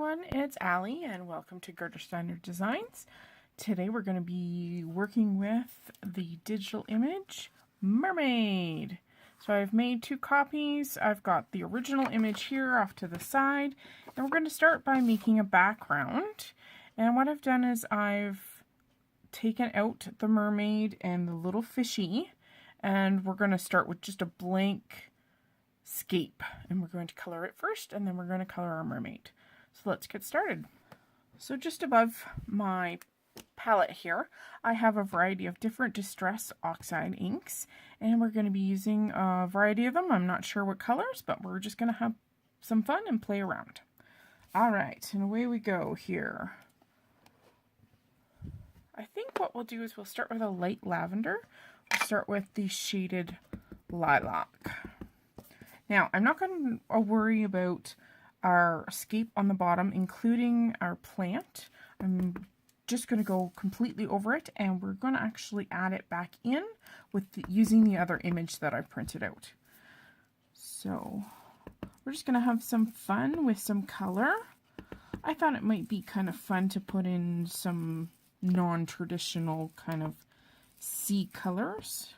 everyone, it's Allie and welcome to Gerda Steiner Designs. Today we're going to be working with the digital image Mermaid. So I've made two copies. I've got the original image here off to the side, and we're going to start by making a background. And what I've done is I've taken out the mermaid and the little fishy, and we're going to start with just a blank scape, and we're going to color it first, and then we're going to color our mermaid. So let's get started. So just above my palette here, I have a variety of different Distress Oxide inks, and we're going to be using a variety of them. I'm not sure what colors, but we're just going to have some fun and play around. All right, and away we go here. I think what we'll do is we'll start with a light lavender. We'll start with the shaded lilac. Now, I'm not going to worry about our scape on the bottom, including our plant. I'm just going to go completely over it, and we're going to actually add it back in with using the other image that I printed out. So we're just going to have some fun with some color. I thought it might be kind of fun to put in some non-traditional kind of sea colors.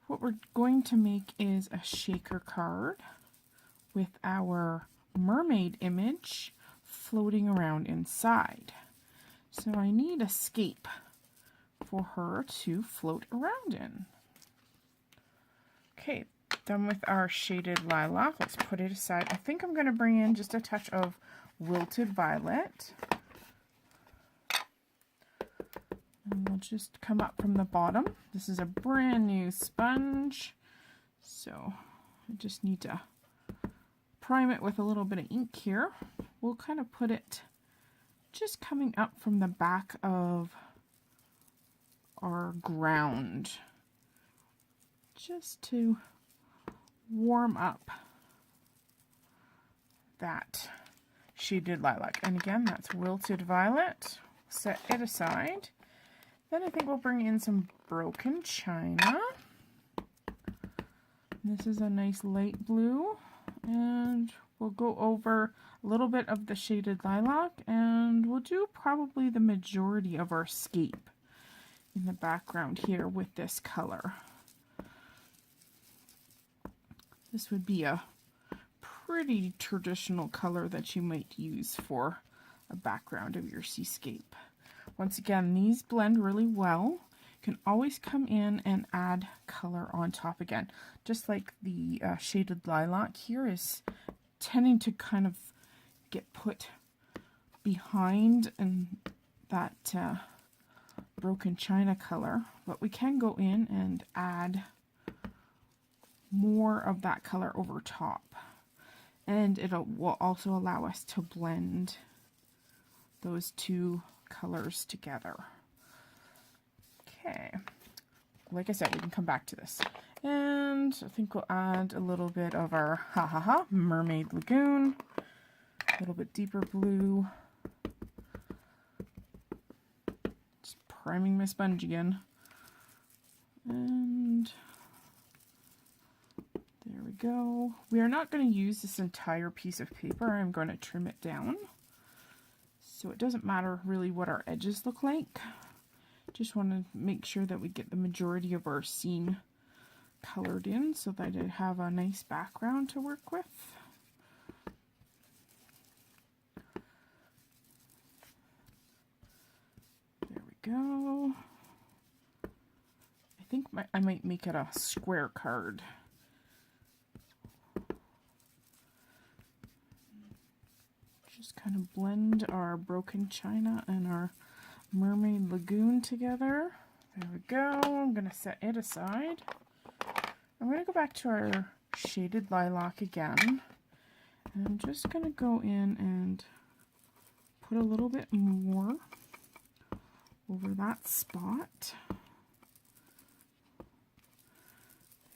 What we're going to make is a shaker card with our mermaid image floating around inside. So I need a scape for her to float around in. Okay, done with our shaded lilac. Let's put it aside. I think I'm going to bring in just a touch of wilted violet. And we'll just come up from the bottom. This is a brand new sponge, so I just need to prime it with a little bit of ink here. We'll kind of put it just coming up from the back of our ground, just to warm up that shaded lilac. And again, that's wilted violet. Set it aside. Then I think we'll bring in some broken china. This is a nice light blue, and we'll go over a little bit of the shaded lilac, and we'll do probably the majority of our scape in the background here with this color. This would be a pretty traditional color that you might use for a background of your seascape. Once again, these blend really well. You can always come in and add color on top again. Just like the shaded lilac here is tending to kind of get put behind in that broken china color. But we can go in and add more of that color over top. And it will also allow us to blend those two colors together. Okay, like I said, we can come back to this. And I think we'll add a little bit of our Mermaid Lagoon, a little bit deeper blue. Just priming my sponge again. And there we go. We are not going to use this entire piece of paper. I'm going to trim it down. So it doesn't matter really what our edges look like. Just want to make sure that we get the majority of our scene colored in so that I have a nice background to work with. There we go. I think I might make it a square card. Just kind of blend our broken china and our mermaid lagoon together. There we go. I'm going to set it aside. I'm going to go back to our shaded lilac again. And I'm just going to go in and put a little bit more over that spot.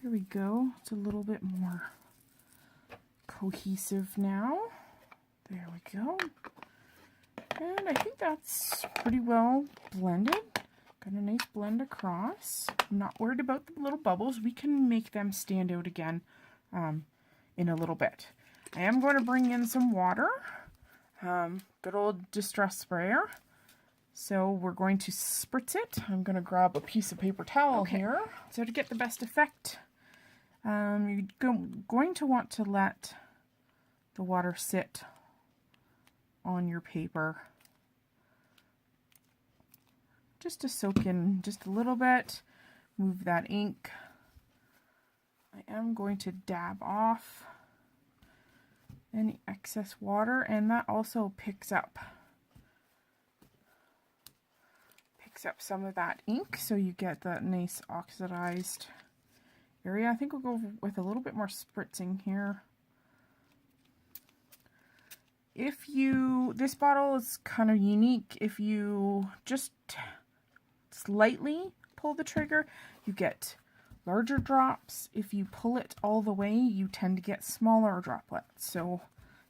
There we go. It's a little bit more cohesive now. There we go. And I think that's pretty well blended. Got a nice blend across. I'm not worried about the little bubbles. We can make them stand out again in a little bit. I am going to bring in some water, good old distress sprayer. So we're going to spritz it. I'm going to grab a piece of paper towel here. So to get the best effect, you're going to want to let the water sit on your paper just to soak in just a little bit. Move that ink. I am going to dab off any excess water, and that also picks up some of that ink, so you get that nice oxidized area. I think we'll go with a little bit more spritzing here. This bottle is kind of unique. If you just slightly pull the trigger, you get larger drops. If you pull it all the way, you tend to get smaller droplets. So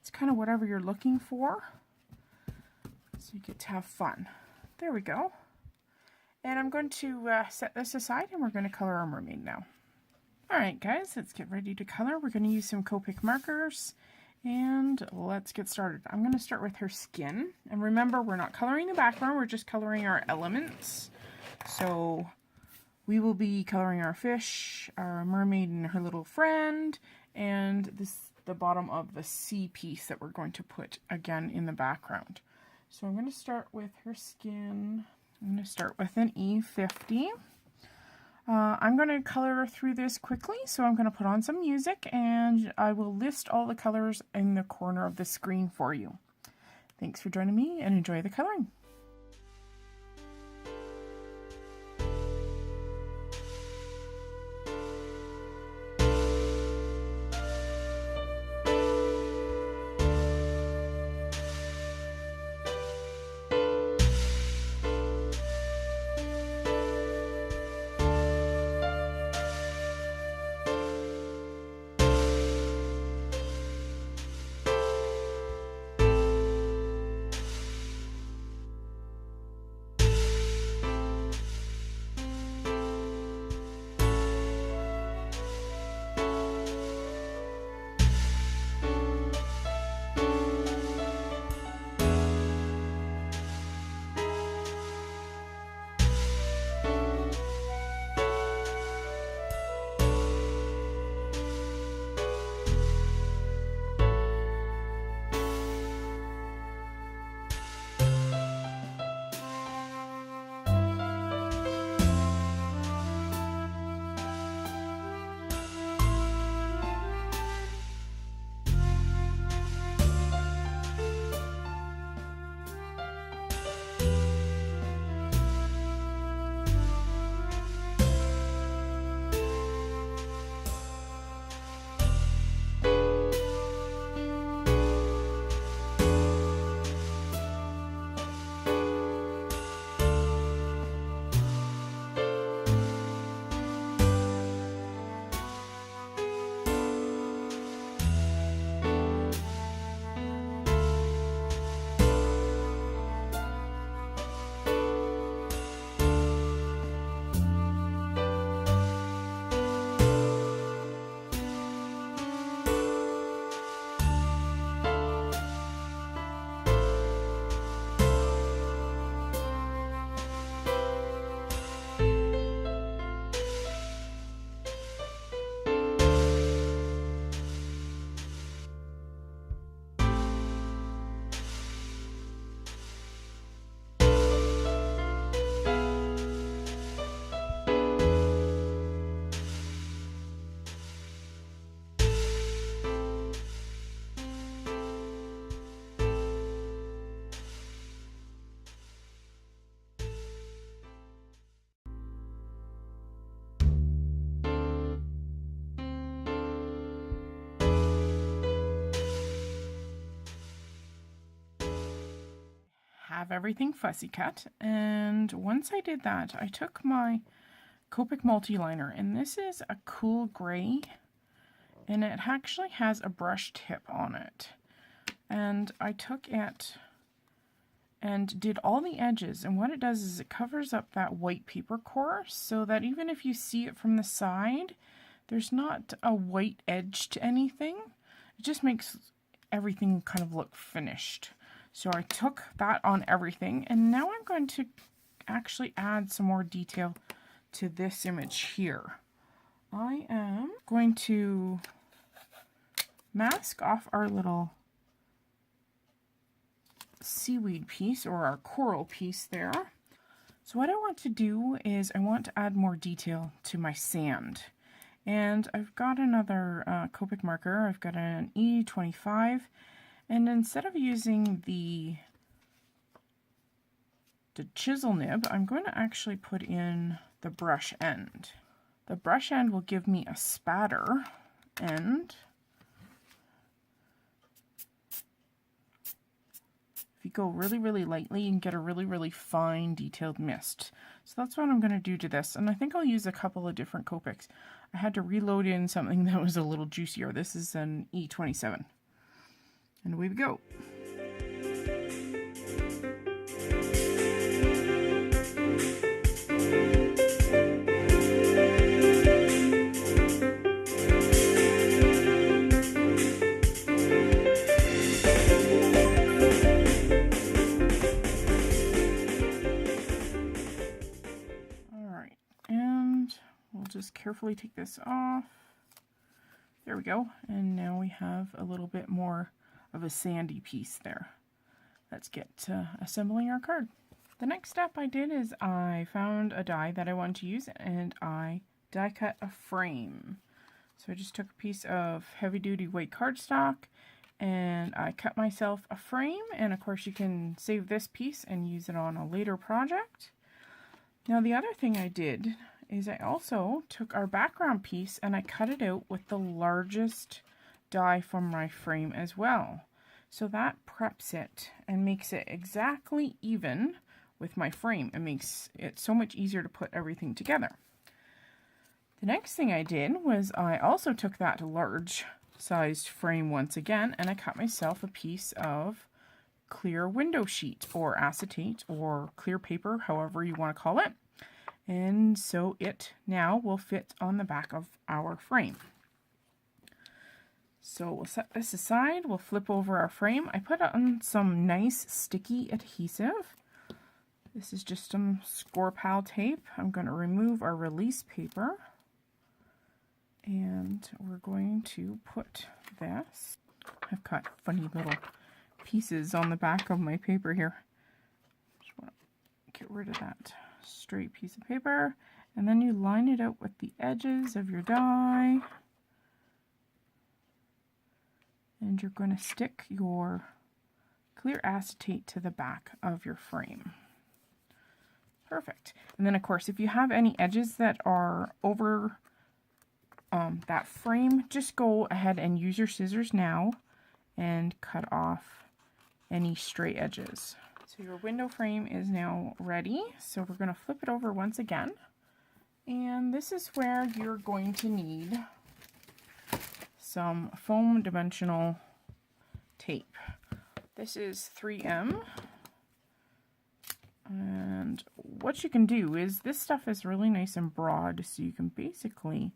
it's kind of whatever you're looking for. So you get to have fun. There we go. And I'm going to set this aside, and we're going to color our mermaid now. Alright guys, let's get ready to color. We're going to use some Copic markers, and let's get started. I'm going to start with her skin. And remember, we're not coloring the background, we're just coloring our elements. So we will be coloring our fish, our mermaid and her little friend, and the bottom of the sea piece that we're going to put again in the background. So I'm going to start with her skin. I'm going to start with an E50. I'm going to color through this quickly, so I'm going to put on some music, and I will list all the colors in the corner of the screen for you. Thanks for joining me, and enjoy the coloring. Have everything fussy cut, and once I did that, I took my Copic multi-liner, and this is a cool gray, and it actually has a brush tip on it, and I took it and did all the edges, and what it does is it covers up that white paper core so that even if you see it from the side, there's not a white edge to anything. It just makes everything kind of look finished. So I took that on everything, and now I'm going to actually add some more detail to this image here. I am going to mask off our little seaweed piece, or our coral piece there. So what I want to do is I want to add more detail to my sand. And I've got another Copic marker. I've got an E25, and instead of using the chisel nib, I'm going to actually put in the brush end. The brush end will give me a spatter end. If you go really, really lightly, you can get a really, really fine detailed mist. So that's what I'm going to do to this. And I think I'll use a couple of different Copics. I had to reload in something that was a little juicier. This is an E27. And away we go. Just carefully take this off. There we go. And now we have a little bit more of a sandy piece there. Let's get assembling our card. The next step I did is I found a die that I wanted to use, and I die cut a frame. So I just took a piece of heavy duty white cardstock and I cut myself a frame, and of course you can save this piece and use it on a later project. Now the other thing I did is I also took our background piece and I cut it out with the largest die from my frame as well. So that preps it and makes it exactly even with my frame. It makes it so much easier to put everything together. The next thing I did was I also took that large sized frame once again, and I cut myself a piece of clear window sheet or acetate or clear paper, however you want to call it. And so it now will fit on the back of our frame. So we'll set this aside. We'll flip over our frame. I put on some nice sticky adhesive. This is just some Score Pal tape. I'm going to remove our release paper. And we're going to put this. I've got funny little pieces on the back of my paper here. Just want to get rid of that straight piece of paper, and then you line it out with the edges of your die, and you're going to stick your clear acetate to the back of your frame. Perfect. And then of course if you have any edges that are over that frame, just go ahead and use your scissors now and cut off any stray edges. So your window frame is now ready. So we're going to flip it over once again. And this is where you're going to need some foam dimensional tape. This is 3M. And what you can do is, this stuff is really nice and broad, so you can basically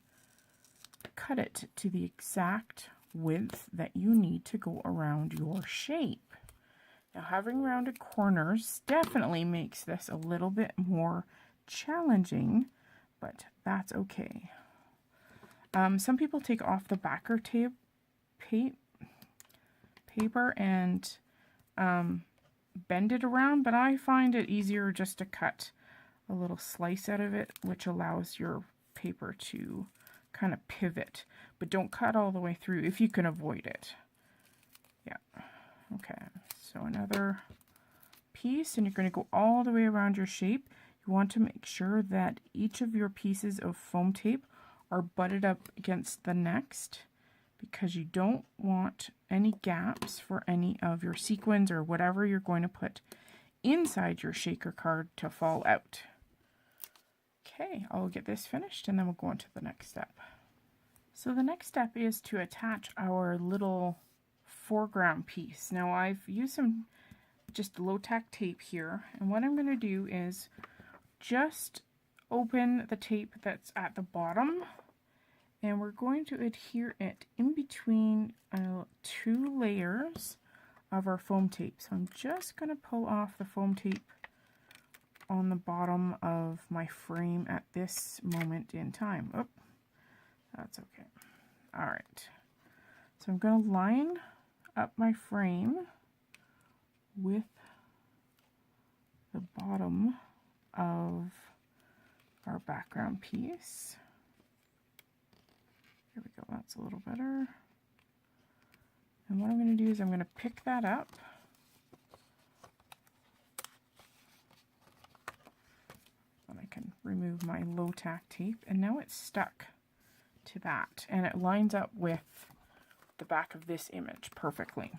cut it to the exact width that you need to go around your shape. Now, having rounded corners definitely makes this a little bit more challenging, but that's okay. Some people take off the backer tape paper and bend it around, but I find it easier just to cut a little slice out of it, which allows your paper to kind of pivot, but don't cut all the way through if you can avoid it. Yeah, okay. So another piece, and you're going to go all the way around your shape. You want to make sure that each of your pieces of foam tape are butted up against the next, because you don't want any gaps for any of your sequins or whatever you're going to put inside your shaker card to fall out. Okay, I'll get this finished and then we'll go on to the next step. So the next step is to attach our little foreground piece. Now I've used some just low-tack tape here, and what I'm going to do is just open the tape that's at the bottom And we're going to adhere it in between 2 layers of our foam tape. So I'm just going to pull off the foam tape on the bottom of my frame at this moment in time. Oh, that's okay. All right. So I'm going to line up my frame with the bottom of our background piece. There we go, that's a little better. And what I'm going to do is I'm going to pick that up. And I can remove my low tack tape, and now it's stuck to that, and it lines up with the back of this image perfectly.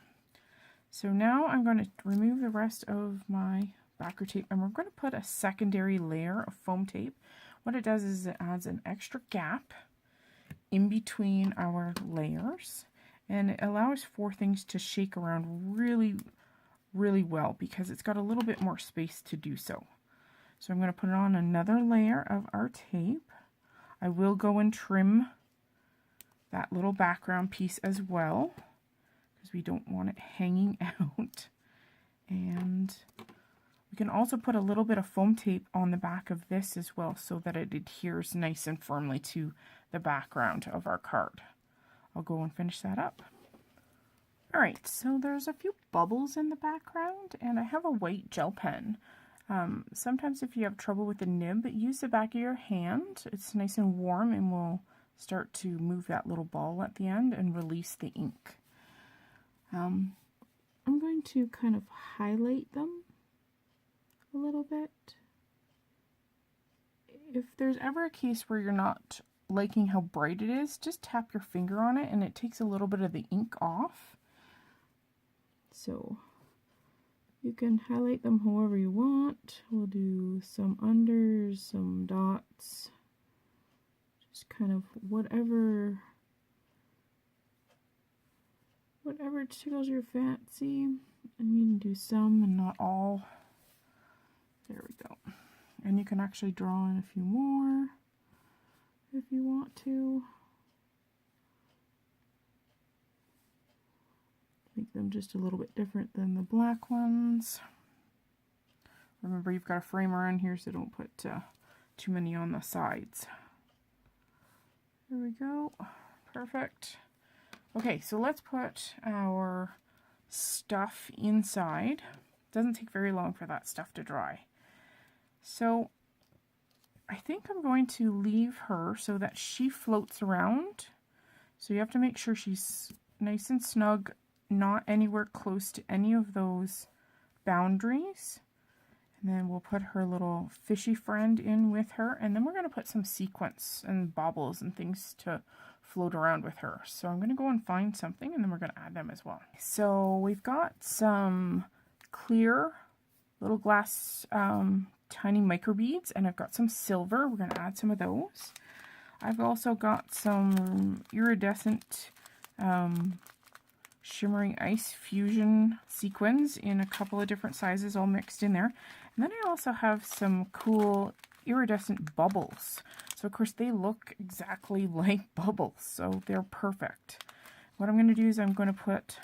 So now I'm going to remove the rest of my backer tape, and we're going to put a secondary layer of foam tape. What it does is it adds an extra gap in between our layers, and it allows for things to shake around really, really well because it's got a little bit more space to do so. So I'm going to put on another layer of our tape. I will go and trim that little background piece as well because we don't want it hanging out. And we can also put a little bit of foam tape on the back of this as well so that it adheres nice and firmly to the background of our card. I'll go and finish that up. Alright, so there's a few bubbles in the background, and I have a white gel pen. Sometimes if you have trouble with the nib, use the back of your hand. It's nice and warm, and we'll start to move that little ball at the end and release the ink. I'm going to kind of highlight them a little bit. If there's ever a case where you're not liking how bright it is, just tap your finger on it and it takes a little bit of the ink off. So you can highlight them however you want. We'll do some unders, some dots, just kind of whatever tickles your fancy. And you can do some and not all. There we go. And you can actually draw in a few more if you want to. Make them just a little bit different than the black ones. Remember, you've got a frame around here, so don't put too many on the sides. There we go. Perfect. Okay, so let's put our stuff inside. Doesn't take very long for that stuff to dry. So I think I'm going to leave her so that she floats around. So you have to make sure she's nice and snug, not anywhere close to any of those boundaries. And then we'll put her little fishy friend in with her, and then we're going to put some sequins and baubles and things to float around with her. So I'm going to go and find something, and then we're going to add them as well. So we've got some clear little glass tiny microbeads, and I've got some silver. We're going to add some of those. I've also got some iridescent shimmering ice fusion sequins in a couple of different sizes all mixed in there. And then I also have some cool iridescent bubbles. So of course they look exactly like bubbles, so they're perfect. What I'm going to do is I'm going to put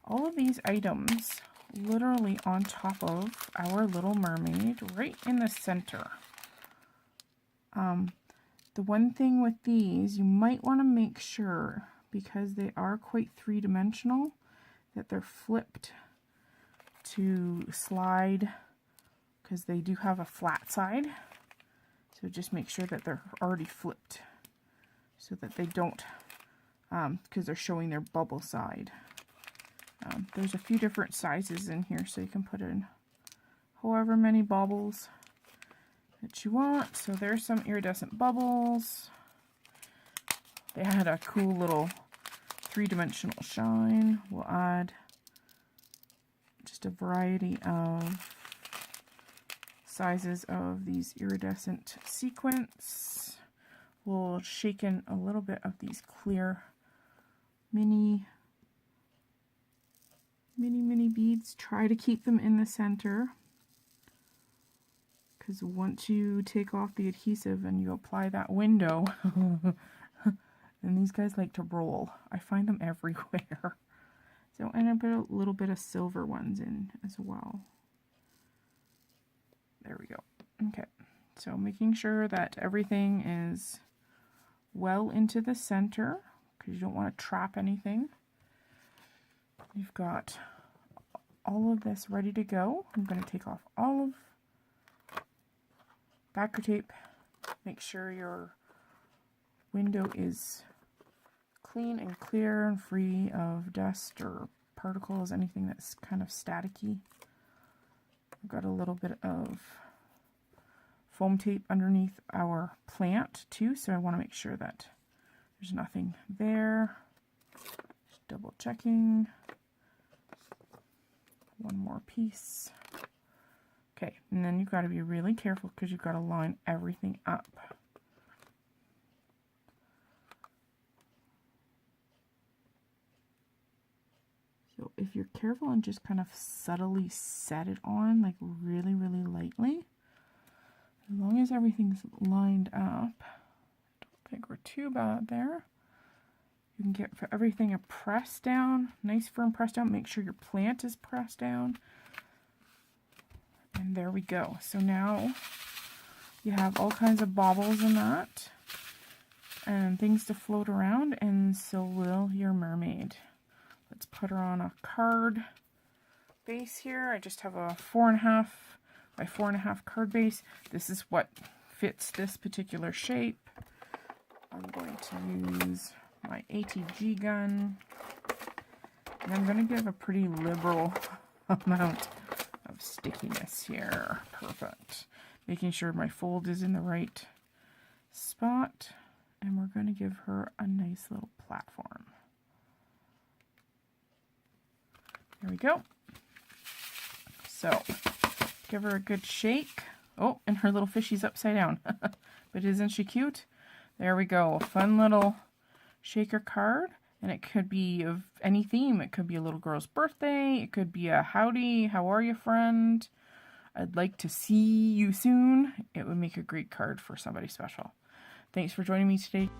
all of these items literally on top of our little mermaid right in the center. The one thing with these, you might want to make sure, because they are quite three-dimensional, that they're flipped to slide, because they do have a flat side. So just make sure that they're already flipped so that they don't, because they're showing their bubble side. There's a few different sizes in here, so you can put in however many bubbles that you want. So there's some iridescent bubbles. They had a cool little three-dimensional shine. We'll add just a variety of sizes of these iridescent sequins. We'll shake in a little bit of these clear mini beads. Try to keep them in the center, because once you take off the adhesive and you apply that window, And these guys like to roll. I find them everywhere. So, and I put a little bit of silver ones in as well. There we go. Okay, so making sure that everything is well into the center, because you don't want to trap anything. You've got all of this ready to go. I'm going to take off all of backer tape. Make sure your window is clean and clear and free of dust or particles, anything that's kind of staticky. I've got a little bit of foam tape underneath our plant too, so I want to make sure that there's nothing there. Just double checking. One more piece. Okay, and then you've got to be really careful because you've got to line everything up. So if you're careful and just kind of subtly set it on, like really, really lightly, as long as everything's lined up, don't think we're too bad there. You can get for everything a press down, nice firm press down. Make sure your plant is pressed down. And there we go. So now you have all kinds of baubles in that and things to float around, and so will your mermaid. Let's put her on a card base here. I just have a 4.5 by 4.5 card base. This is what fits this particular shape. I'm going to use my ATG gun, and I'm going to give a pretty liberal amount of stickiness here. Perfect. Making sure my fold is in the right spot, and we're going to give her a nice little platform. There we go. So give her a good shake. Oh, and her little fishy's upside down. But isn't she cute? There we go. A fun little shaker card, and it could be of any theme. It could be a little girl's birthday. It could be a howdy, how are you, friend? I'd like to see you soon. It would make a great card for somebody special. Thanks for joining me today.